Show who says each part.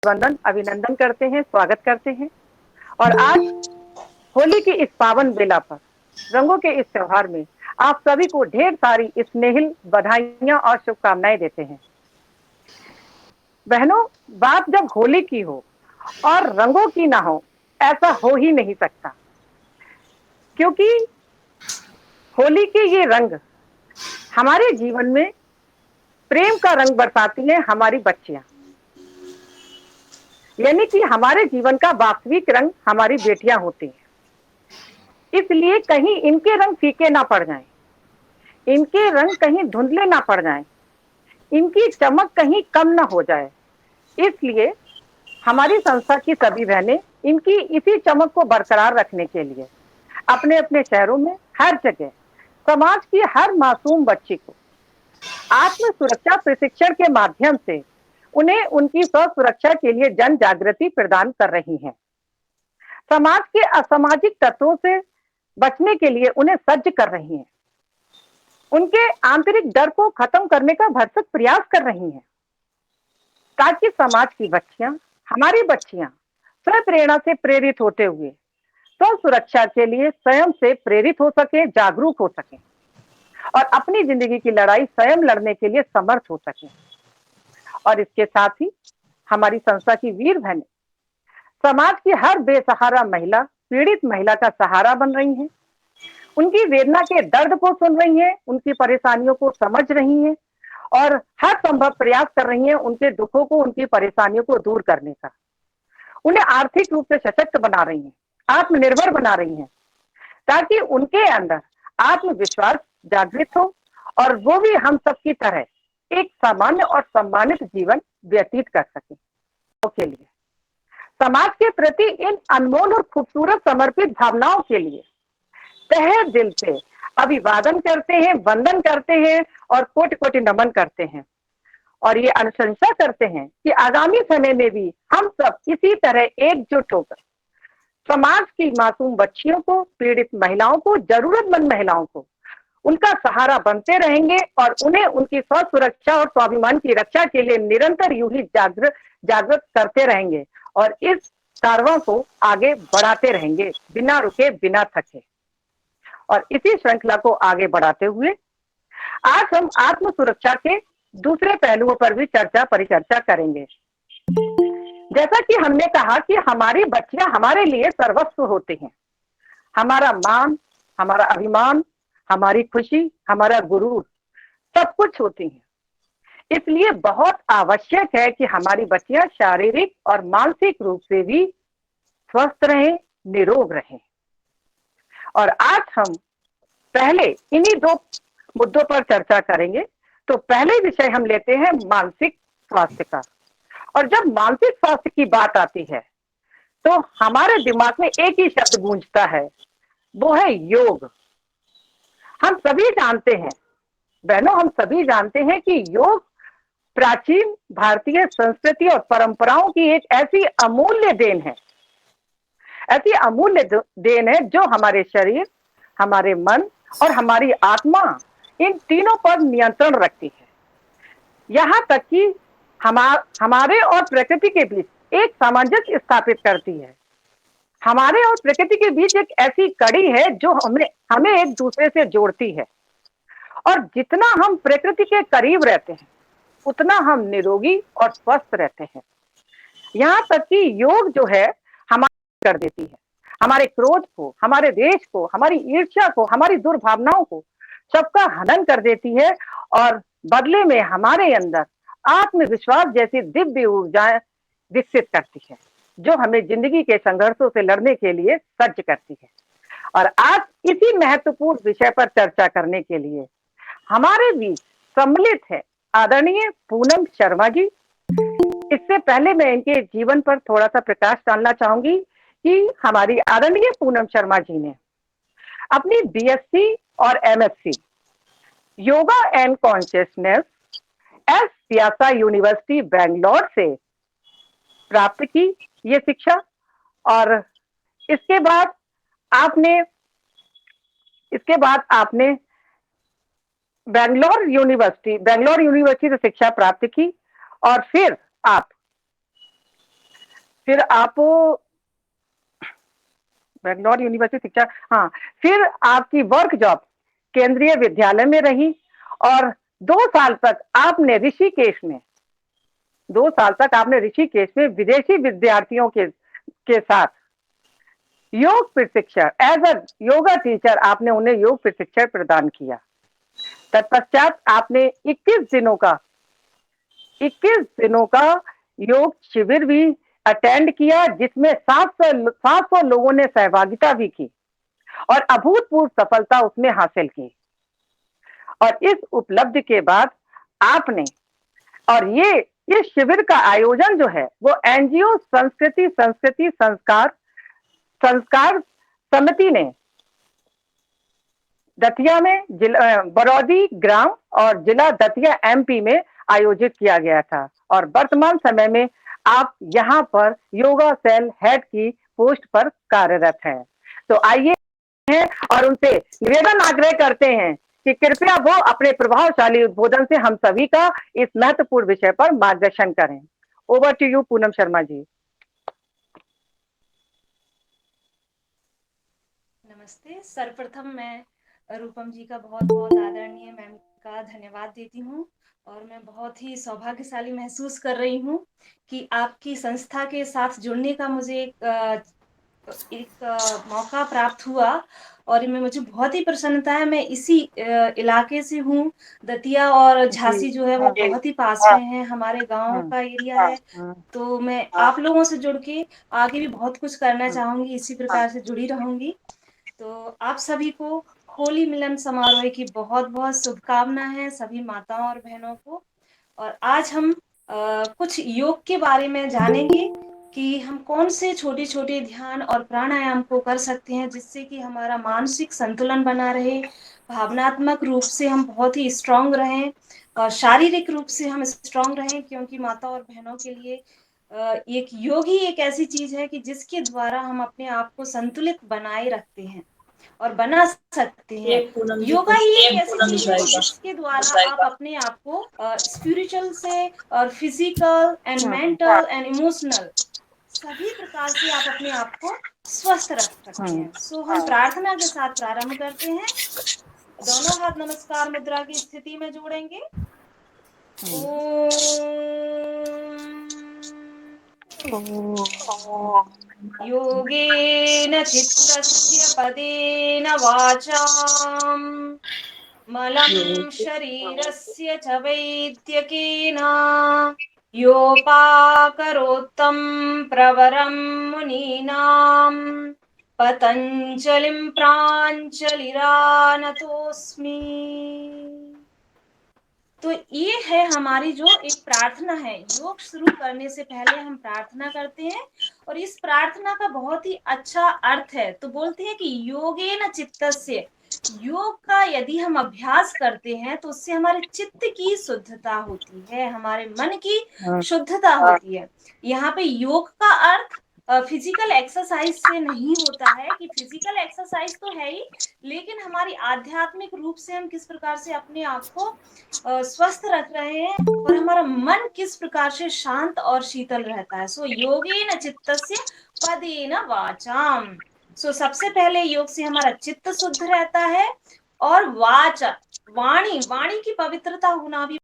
Speaker 1: वंदन अभिनंदन करते हैं, स्वागत करते हैं। और आज होली की इस पावन बेला पर, रंगों के इस त्योहार में आप सभी को ढेर सारी स्नेहिल बधाइयां और शुभकामनाएं देते हैं। बहनों, बात जब होली की हो और रंगों की ना हो, ऐसा हो ही नहीं सकता। क्योंकि होली के ये रंग हमारे जीवन में प्रेम का रंग बरसाती हैं हमारी बच्चियां। यानी कि हमारे जीवन का वास्तविक रंग हमारी बेटियां होती हैं। इसलिए कहीं इनके रंग फीके ना पड़ जाएं, इनके रंग कहीं धुंधले ना पड़ जाएं, इनकी चमक कहीं कम ना हो जाए। इसलिए हमारी संस्था की सभी बहनें इनकी इसी चमक को बरकरार रखने के लिए अपने अपने शहरों में हर जगह समाज की हर मासूम बच्ची को आत्म सुरक्षा प्रशिक्षण के माध्यम से उन्हें उनकी स्व सुरक्षा के लिए जन जागृति प्रदान कर रही हैं। समाज के असामाजिक तत्वों से बचने के लिए उन्हें सज्ज कर रही हैं। उनके आंतरिक डर को खत्म करने का भरसक प्रयास कर रही हैं, ताकि समाज की बच्चियां, हमारी बच्चियां स्वयं प्रेरणा से प्रेरित होते हुए स्व सुरक्षा के लिए स्वयं से प्रेरित हो सके, जागरूक हो सके और अपनी जिंदगी की लड़ाई स्वयं लड़ने के लिए समर्थ हो सके। और इसके साथ ही हमारी संस्था की वीर बहनें समाज की हर बेसहारा महिला, पीड़ित महिला का सहारा बन रही हैं। उनकी वेदना के दर्द को सुन रही हैं, उनकी परेशानियों को समझ रही हैं और हर संभव प्रयास कर रही हैं उनके दुखों को, उनकी परेशानियों को दूर करने का। उन्हें आर्थिक रूप से सशक्त बना रही हैं, आत्मनिर्भर बना रही हैं, ताकि उनके अंदर आत्मविश्वास जागृत हो और वो भी हम सबकी तरह एक सामान्य और सम्मानित जीवन व्यतीत कर सके। के लिए समाज के प्रति इन अनमोल और खूबसूरत समर्पित भावनाओं के लिए तहे दिल से अभिवादन करते हैं, वंदन करते हैं और कोटि कोटि नमन करते हैं। और ये अनुशंसा करते हैं कि आगामी समय में भी हम सब इसी तरह एकजुट होकर समाज की मासूम बच्चियों को, पीड़ित महिलाओं को, जरूरतमंद महिलाओं को उनका सहारा बनते रहेंगे और उन्हें उनकी स्व सुरक्षा और स्वाभिमान की रक्षा के लिए निरंतर यूं ही जागृत करते रहेंगे और इस कारवां को आगे बढ़ाते रहेंगे, बिना रुके, बिना थके। और इसी श्रृंखला को आगे बढ़ाते हुए आज हम आत्म सुरक्षा के दूसरे पहलुओं पर भी परिचर्चा करेंगे। जैसा कि हमने कहा कि हमारी बच्चियां हमारे लिए सर्वस्व होती हैं, हमारा मान, हमारा अभिमान, हमारी खुशी, हमारा गुरूर, सब कुछ होती हैं। इसलिए बहुत आवश्यक है कि हमारी बच्चियां शारीरिक और मानसिक रूप से भी स्वस्थ रहें, निरोग रहें। और आज हम पहले इन्हीं दो मुद्दों पर चर्चा करेंगे। तो पहले विषय हम लेते हैं मानसिक स्वास्थ्य का। और जब मानसिक स्वास्थ्य की बात आती है तो हमारे दिमाग में एक ही शब्द गूंजता है, वो है योग। हम सभी जानते हैं बहनों, हम सभी जानते हैं कि योग प्राचीन भारतीय संस्कृति और परंपराओं की एक ऐसी अमूल्य देन है, ऐसी अमूल्य देन है जो हमारे शरीर, हमारे मन और हमारी आत्मा, इन तीनों पर नियंत्रण रखती है। यहाँ तक कि हमारे और प्रकृति के बीच एक सामंजस्य स्थापित करती है। हमारे और प्रकृति के बीच एक ऐसी कड़ी है जो हमें एक दूसरे से जोड़ती है। और जितना हम प्रकृति के करीब रहते हैं उतना हम निरोगी और स्वस्थ रहते हैं। यहाँ तक कि योग जो है हमारी कर देती है, हमारे क्रोध को, हमारे द्वेष को, हमारी ईर्ष्या को, हमारी दुर्भावनाओं को सबका हनन कर देती है और बदले में हमारे अंदर आत्मविश्वास जैसी दिव्य ऊर्जाएं विकसित करती है, जो हमें जिंदगी के संघर्षों से लड़ने के लिए सज्ज करती है। और आज इसी महत्वपूर्ण विषय पर चर्चा करने के लिए हमारे बीच सम्मिलित है आदरणीय पूनम शर्मा जी। इससे पहले मैं इनके जीवन पर थोड़ा सा प्रकाश डालना चाहूंगी कि हमारी आदरणीय पूनम शर्मा जी ने अपनी बीएससी और MSc yoga and consciousness S Vyasa university Bangalore से प्राप्त की ये शिक्षा। और इसके बाद आपने बेंगलोर यूनिवर्सिटी से शिक्षा प्राप्त की और फिर आप फिर आप बैंगलोर यूनिवर्सिटी शिक्षा, हाँ, फिर आपकी वर्क जॉब केंद्रीय विद्यालय में रही और 2 साल तक आपने ऋषिकेश में 2 साल तक आपने ऋषिकेश में विदेशी विद्यार्थियों के साथ योग प्रशिक्षण एज अ योगा टीचर आपने उन्हें योग प्रशिक्षण प्रदान किया। तत्पश्चात आपने 21 दिनों का योग शिविर भी अटेंड किया, जिसमें 700 लोगों ने सहभागिता भी की और अभूतपूर्व सफलता उसमें हासिल की। और इस उपलब्धि के बाद आपने और ये शिविर का आयोजन जो है वो एनजीओ संस्कृति संस्कार समिति ने दतिया में बरौदी ग्राम और जिला दतिया एमपी में आयोजित किया गया था और वर्तमान समय में आप यहाँ पर योगा सेल हेड की पोस्ट पर कार्यरत हैं। तो आइए हैं और उनसे निवेदन आग्रह करते हैं कि कृपया वो अपने प्रभावशाली उद्बोधन से हम सभी का इस महत्वपूर्ण विषय पर मार्गदर्शन करें। Over to you Poonam Sharma ji.
Speaker 2: नमस्ते। सर्वप्रथम मैं रूपम जी का बहुत बहुत आदरणीय मैम का धन्यवाद देती हूँ और मैं बहुत ही सौभाग्यशाली महसूस कर रही हूँ कि आपकी संस्था के साथ जुड़ने का मुझे एक मौका प्राप्त हुआ और इनमें मुझे बहुत ही प्रसन्नता है। मैं इसी इलाके से हूँ। दतिया और झांसी जो है वो बहुत ही पास में है, हमारे गांव का एरिया है। तो मैं आप लोगों से जुड़ के आगे भी बहुत कुछ करना चाहूंगी, इसी प्रकार से जुड़ी रहूंगी। तो आप सभी को होली मिलन समारोह की बहुत बहुत शुभकामनाएं हैं सभी माताओं और बहनों को। और आज हम कुछ योग के बारे में जानेंगे कि हम कौन से छोटे छोटे ध्यान और प्राणायाम को कर सकते हैं जिससे कि हमारा मानसिक संतुलन बना रहे, भावनात्मक रूप से हम बहुत ही स्ट्रांग रहें और शारीरिक रूप से हम स्ट्रांग रहें, क्योंकि माता और बहनों के लिए एक योग ही एक ऐसी चीज है कि जिसके द्वारा हम अपने आप को संतुलित बनाए रखते हैं और बना सकते हैं। योगा ही एक ऐसी चीज है जिसके द्वारा आप अपने आप को स्पिरिचुअल से और physical and mental and emotional सभी प्रकार से आप अपने आप को स्वस्थ रख सकते हैं। सो हम प्रार्थना के साथ प्रारंभ करते हैं। दोनों हाथ नमस्कार मुद्रा की स्थिति में जोड़ेंगे। योगेन चित्तस्य पदेन वाचाम् मलं शरीरस्य च वैद्यकेन योपाकरोत्तं प्रवरं मुनीनां पतञ्जलिं प्राञ्जलिरानतोऽस्मि। तो ये है हमारी जो एक प्रार्थना है। योग शुरू करने से पहले हम प्रार्थना करते हैं और इस प्रार्थना का बहुत ही अच्छा अर्थ है। तो बोलते हैं कि योगेन चित्तस्य, योग का यदि हम अभ्यास करते हैं तो उससे हमारे चित्त की शुद्धता होती है, हमारे मन की शुद्धता होती है। यहाँ पे योग का अर्थ फिजिकल एक्सरसाइज से नहीं होता है कि फिजिकल एक्सरसाइज तो है ही, लेकिन हमारी आध्यात्मिक रूप से हम किस प्रकार से अपने आप को स्वस्थ रख रहे हैं और हमारा मन किस प्रकार से शांत और शीतल रहता है। सो योगेन चित्तस्य पदेन वाचाम। सो सबसे पहले योग से हमारा चित्त शुद्ध रहता है और वाणी की पवित्रता होना भी